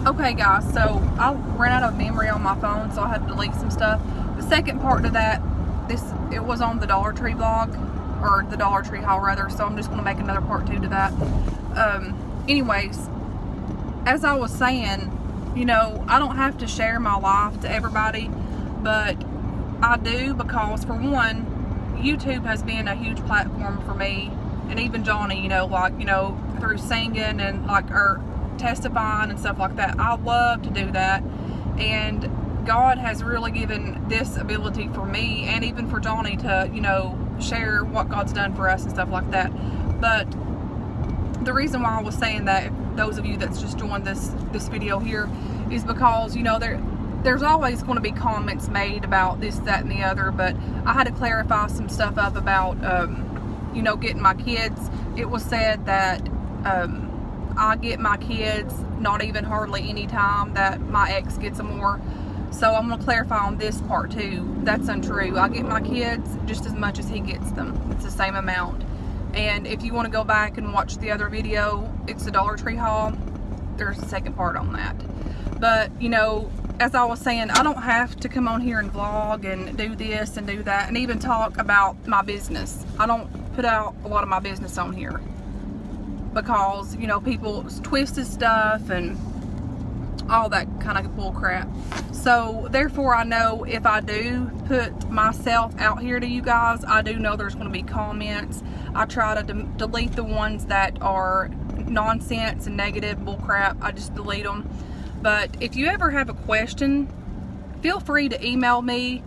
Okay guys, so I ran out of memory on my phone, so I had to delete some stuff. The second part of that, it was on the Dollar Tree vlog, or the Dollar Tree haul rather, so I'm just going to make another part 2 to that. Anyways, as I was saying, you know, I don't have to share my life to everybody, but I do, because for one, YouTube has been a huge platform for me, and even Johnny, you know, like, you know, through singing and like, or testifying and stuff like that. I love to do that, and God has really given this ability for me, and even for Johnny, to, you know, share what God's done for us and stuff like that. But the reason why I was saying that, those of you that's just joined this video here, is because, you know, there's always going to be comments made about this, that, and the other, but I had to clarify some stuff up about, you know, getting my kids. It was said that I get my kids not even hardly any time that my ex gets them more. So I'm going to clarify on this part too. That's untrue. I get my kids just as much as he gets them. It's the same amount. And if you want to go back and watch the other video, it's the Dollar Tree haul. There's a second part on that. But, you know, as I was saying, I don't have to come on here and vlog and do this and do that, and even talk about my business. I don't put out a lot of my business on here, because, you know, people twisted stuff and all that kind of bull crap. So therefore, I know if I do put myself out here to you guys, I do know there's going to be comments. I try to delete the ones that are nonsense and negative bull crap. I just delete them. But if you ever have a question, feel free to email me,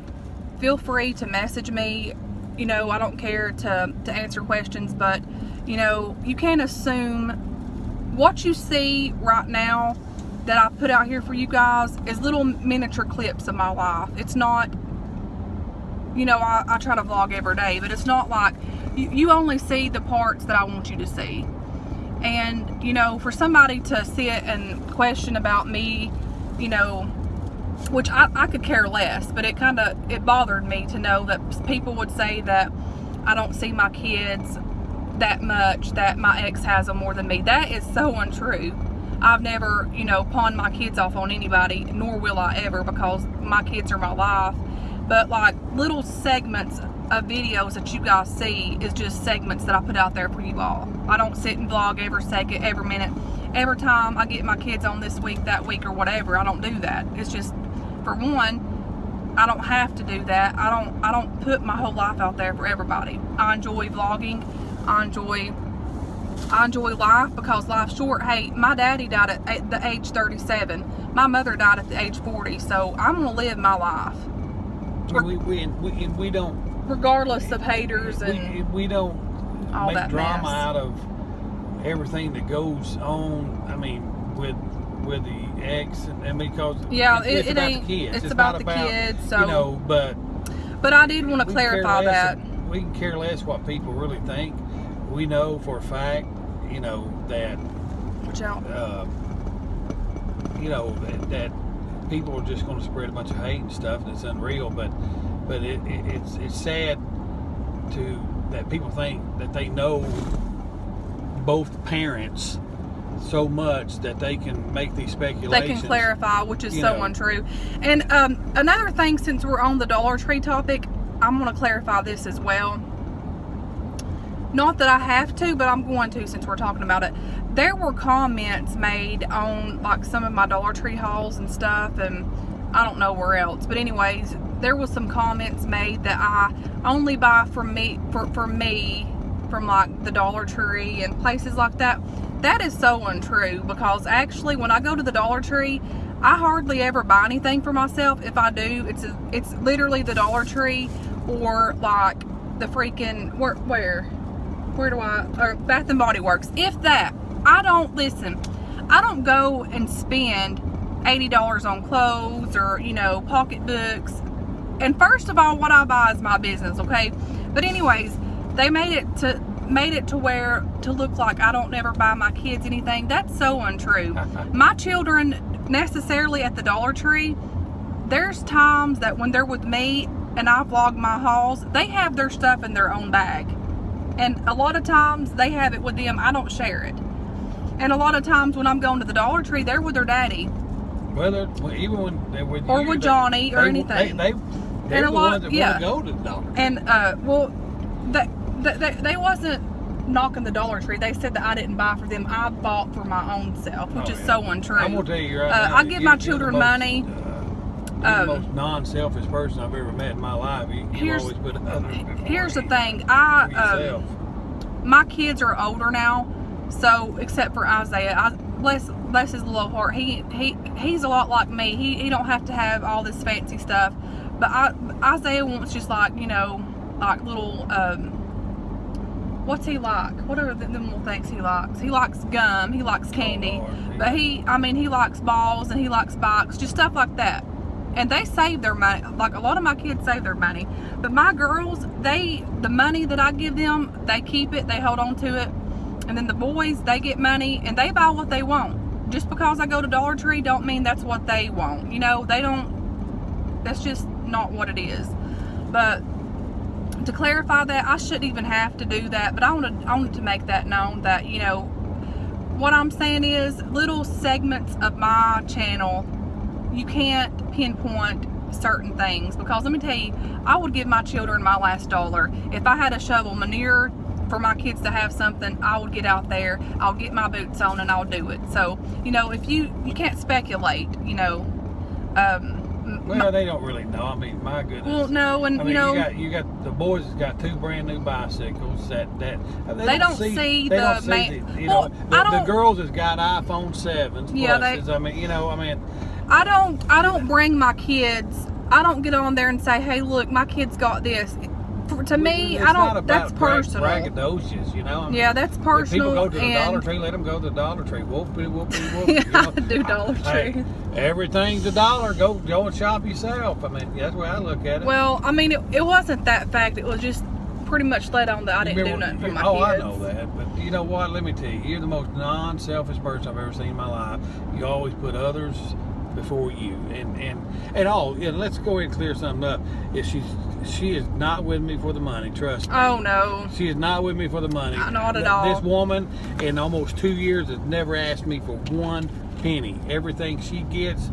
feel free to message me. You know, I don't care to answer questions, but, you know, you can't assume what you see right now that I put out here for you guys is little miniature clips of my life. It's not, you know, I try to vlog every day, but it's not like, you only see the parts that I want you to see. And, you know, for somebody to sit and question about me, you know, which I could care less, but it bothered me to know that people would say that I don't see my kids that much, that my ex has them more than me. That is so untrue. I've never, you know, pawned my kids off on anybody, nor will I ever, because my kids are my life. But like little segments of videos that you guys see is just segments that I put out there for you all. I don't sit and vlog every second, every minute, every time I get my kids on this week, that week, or whatever. I don't do that. It's just, for one, I don't have to do that. I don't put my whole life out there for everybody. I enjoy vlogging. I enjoy life, because life's short. Hey, my daddy died at the age 37. My mother died at the age 40. So I'm gonna live my life. We don't, regardless of haters, and we don't all make that drama mess out of everything that goes on. I mean, with the ex, and because yeah, it's it about ain't. the kids. It's It's about not the about, kids. So, you know, but I did want to clarify that. We can care less what people really think. We know for a fact, you know, that Watch out. you know, that people are just going to spread a bunch of hate and stuff, and it's unreal. But it's sad that people think that they know both parents so much that they can make these speculations. They can clarify, which is so untrue. And another thing, since we're on the Dollar Tree topic, I'm going to clarify this as well. Not that I have to, but I'm going to, since we're talking about it. There were comments made on like some of my Dollar Tree hauls and stuff, and I don't know where else. But anyways, there was some comments made that I only buy from like the Dollar Tree and places like that. That is so untrue, because actually when I go to the Dollar Tree, I hardly ever buy anything for myself. If I do, it's literally the Dollar Tree, or like the freaking where do I, or Bath and Body Works, if that. I don't go and spend $80 on clothes or, you know, pocketbooks. And first of all, what I buy is my business, okay? But anyways, they made it to where to look like I don't ever buy my kids anything. That's so untrue. My children necessarily at the Dollar Tree, there's times that when they're with me and I vlog my hauls, they have their stuff in their own bag. And a lot of times they have it with them. I don't share it. And a lot of times when I'm going to the Dollar Tree, they're with their daddy. Well, even when they were or with Johnny or anything. They're And the a lot- ones that yeah. want to go to the Dollar Tree. And well, they wasn't knocking the Dollar Tree. They said that I didn't buy for them. I bought for my own self, which is so untrue. I'm gonna tell you right now. I give my children you're the most, money. You're the most non-selfish person I've ever met in my life. You always put others before Here's the you, thing. for yourself. My kids are older now, so except for Isaiah, bless his little heart. He's a lot like me. He don't have to have all this fancy stuff, but Isaiah wants just like like little what's he like? What are the little things he likes? He likes gum. He likes candy, but he likes balls and he likes bikes, just stuff like that. And they save their money. Like a lot of my kids save their money. But my girls, the money that I give them, they keep it, they hold on to it. And then the boys, they get money and they buy what they want. Just because I go to Dollar Tree don't mean that's what they want. They don't, that's just not what it is. But to clarify that, I shouldn't even have to do that. But I wanted to make that known that, what I'm saying is little segments of my channel, you can't pinpoint certain things, because let me tell you, I would give my children my last dollar. If I had a shovel manure for my kids to have something, I would get out there, I'll get my boots on and I'll do it. So, if you can't speculate, well, they don't really know. I mean, my goodness. Well, no, and I mean, you got the boys has got 2 brand new bicycles that they don't see they the don't see man. the, Well, the girls has got iPhone 7s. Yeah, pluses. I mean. I don't bring my kids. I don't get on there and say, "Hey, look, my kid's got this." To me, it's I not don't. about That's personal. braggadocious, I mean, Yeah, that's personal. If people go to the and Dollar Tree, let them go to the Dollar Tree. Whoopie, whoopie, whoopie. I do Dollar Hey, Tree. everything's $1. Go and shop yourself. I mean, that's the way I look at it. Well, I mean, it wasn't that fact. It was just pretty much let on that I didn't do nothing for my kids. I know that, but you know what? Let me tell you, you're the most non-selfish person I've ever seen in my life. You always put others before you, and let's go ahead and clear something up. If she is not with me for the money, trust me. Oh no, she is not with me for the money. Not at all. This woman in almost 2 years has never asked me for 1 penny. Everything she gets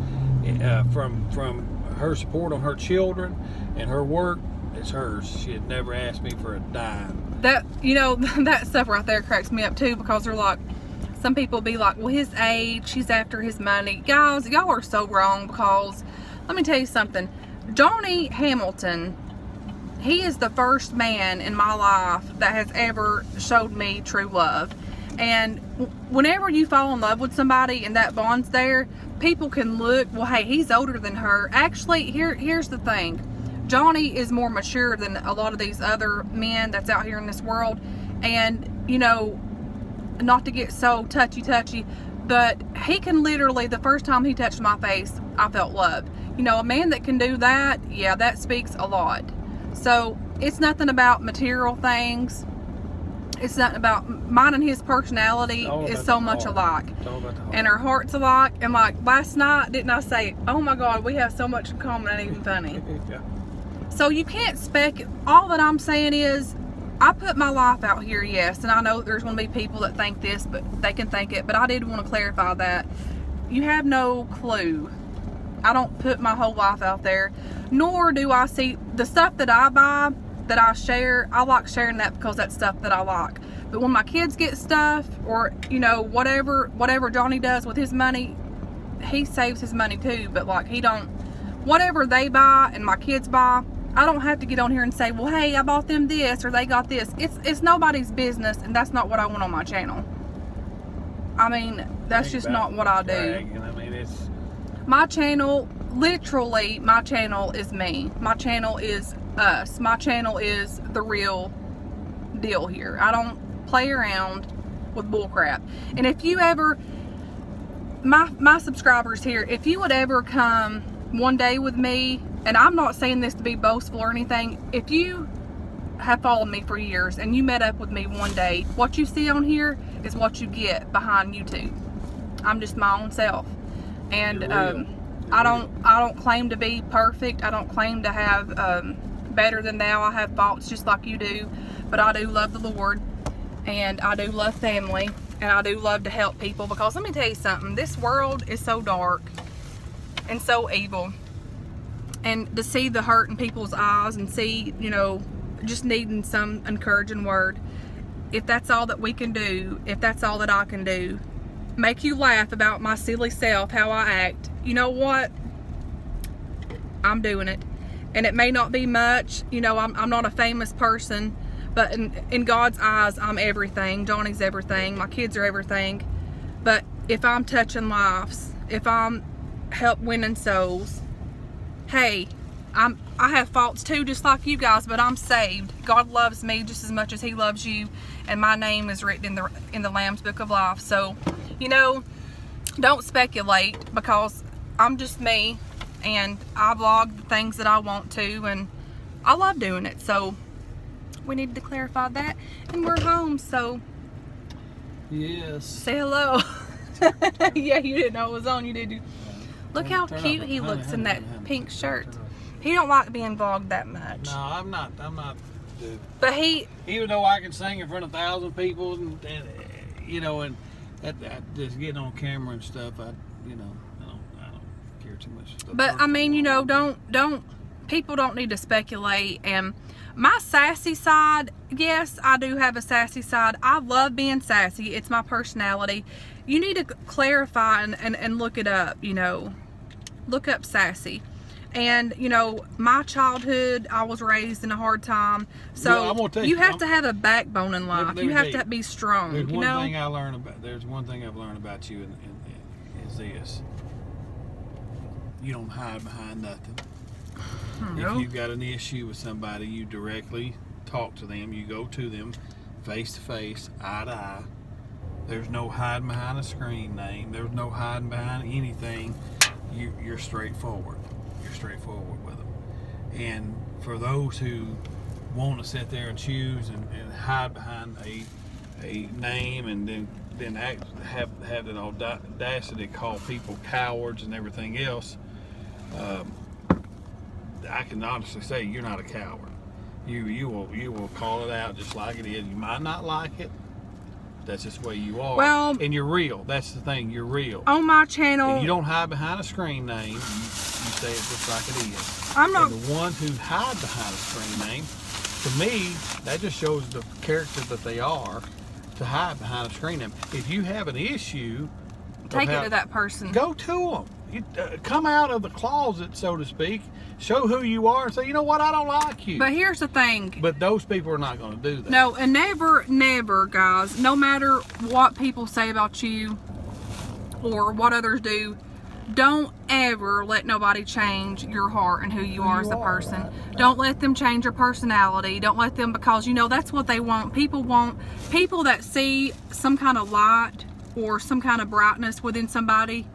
from her support on her children and her work is hers. She had never asked me for a dime. That that stuff right there cracks me up too, because they're like, some people be like, well, his age, he's after his money. Guys, y'all are so wrong, because let me tell you something. Johnny Hamilton, he is the first man in my life that has ever showed me true love. And whenever you fall in love with somebody and that bond's there, people can look, well, hey, he's older than her. Actually, here's the thing. Johnny is more mature than a lot of these other men that's out here in this world. And, not to get so touchy, but he can literally, the first time he touched my face, I felt loved. A man that can do that, yeah, that speaks a lot. So it's nothing about material things. It's nothing about mine, and his personality is so much alike. And our hearts alike. And like last night, didn't I say, oh my God, we have so much in common, it ain't even funny. Yeah. So you can't all that I'm saying is, I put my life out here, yes, and I know there's going to be people that think this, but they can think it, but I did want to clarify that. You have no clue. I don't put my whole life out there, nor do I see the stuff that I buy, that I share. I like sharing that because that's stuff that I like. But when my kids get stuff, or, whatever Johnny does with his money, he saves his money too, but like whatever they buy and my kids buy, I don't have to get on here and say, well, hey, I bought them this or they got this. It's nobody's business, and that's not what I want on my channel. I mean, that's just not what I do. I mean, it's my channel, literally, my channel is me. My channel is us. My channel is the real deal here. I don't play around with bullcrap. And if you ever, my subscribers here, if you would ever come one day with me, and I'm not saying this to be boastful or anything, if you have followed me for years and you met up with me one day, what you see on here is what you get behind YouTube. I'm just my own self, and I don't claim to be perfect. I don't claim to have better than thou. I have faults just like you do, but I do love the Lord, and I do love family, and I do love to help people, because let me tell you something, this world is so dark. and so evil. And to see the hurt in people's eyes and see, you know, just needing some encouraging word. If that's all that we can do, if that's all that I can do, make you laugh about my silly self, how I act, you know what? I'm doing it. And it may not be much, you know, I'm not a famous person, but in God's eyes, I'm everything. Johnny's everything. My kids are everything. But if I'm touching lives, if I'm help winning souls, hey, I have faults too, just like you guys, but I'm saved. God loves me just as much as He loves you, and my name is written in the Lamb's Book of Life. So, you know, don't speculate, because I'm just me, and I vlog the things that I want to, and I love doing it. So we needed to clarify that, and we're home. So yes. say hello. Yeah, you didn't know it was on you, did you? Look how cute he looks in that pink shirt. He don't like being vlogged that much. No, I'm not. Dude. But he, even though I can sing in front of 1,000 people, and you know, and just getting on camera and stuff, I don't care too much. But I mean, you know, don't people don't need to speculate. And my sassy side, yes, I do have a sassy side. I love being sassy. It's my personality. You need to clarify and look it up, you know. Look up sassy. And, you know, my childhood, I was raised in a hard time. So well, you have to have a backbone in life. You have to be strong. There's you one know? thing I learned about. There's one thing I've learned about you, is this: you don't hide behind nothing. No. If you've got an issue with somebody, you directly talk to them. You go to them, face to face, eye to eye. There's no hiding behind a screen name. There's no hiding behind anything. You're straightforward. You're straightforward with them. And for those who want to sit there and choose and hide behind a name, and then have that audacity to call people cowards and everything else, I can honestly say you're not a coward. You will call it out just like it is. You might not like it. That's just the way you are. Well, and you're real. That's the thing. You're real. On my channel, And you don't hide behind a screen name. You say it just like it is. I'm not. And the ones who hide behind a screen name, to me, that just shows the character that they are, to hide behind a screen name. If you have an issue, Take it to that person. Go to them. You, come out of the closet, so to speak. Show who you are and say, you know what, I don't like you. But here's the thing. But those people are not going to do that. No, and never, guys, no matter what people say about you or what others do, don't ever let nobody change your heart and who you are as a person. Don't let them change your personality. Don't let them, because, you know, that's what they want. People that see some kind of light or some kind of brightness within somebody,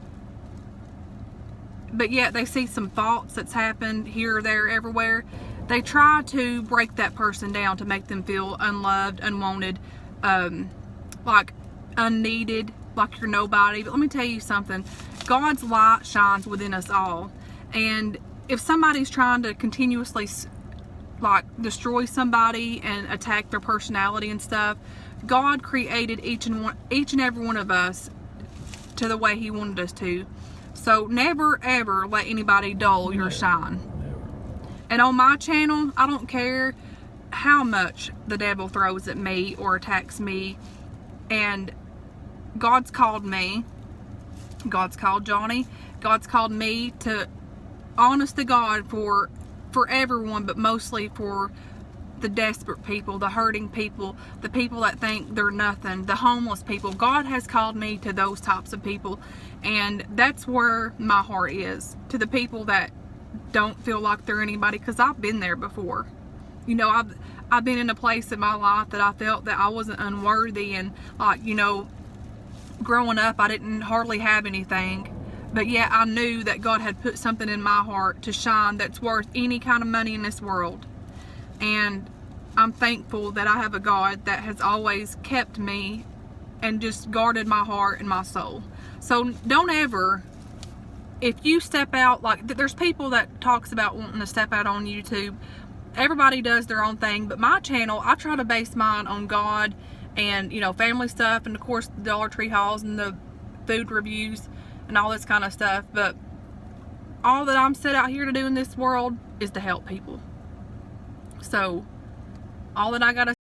but yet they see some faults that's happened here, there, everywhere. They try to break that person down to make them feel unloved, unwanted, like unneeded, like you're nobody. But let me tell you something. God's light shines within us all. And if somebody's trying to continuously like destroy somebody and attack their personality and stuff, God created each and every one of us to the way He wanted us to. So never ever let anybody dull your shine. And on my channel, I don't care how much the devil throws at me or attacks me. And God's called me. God's called Johnny. God's called me to, honest to God, for everyone, but mostly for the desperate people, the hurting people, the people that think they're nothing, the homeless people. God has called me to those types of people, and that's where my heart is, to the people that don't feel like they're anybody, because I've been there before. You know, I've been in a place in my life that I felt that I wasn't unworthy, and like, you know, growing up I didn't hardly have anything, but yet I knew that God had put something in my heart to shine that's worth any kind of money in this world. And I'm thankful that I have a God that has always kept me and just guarded my heart and my soul. So don't ever, if you step out, like there's people that talks about wanting to step out on YouTube. Everybody does their own thing, but my channel, I try to base mine on God and, you know, family stuff, and of course the Dollar Tree hauls and the food reviews and all this kind of stuff. But all that I'm set out here to do in this world is to help people. So all that I gotta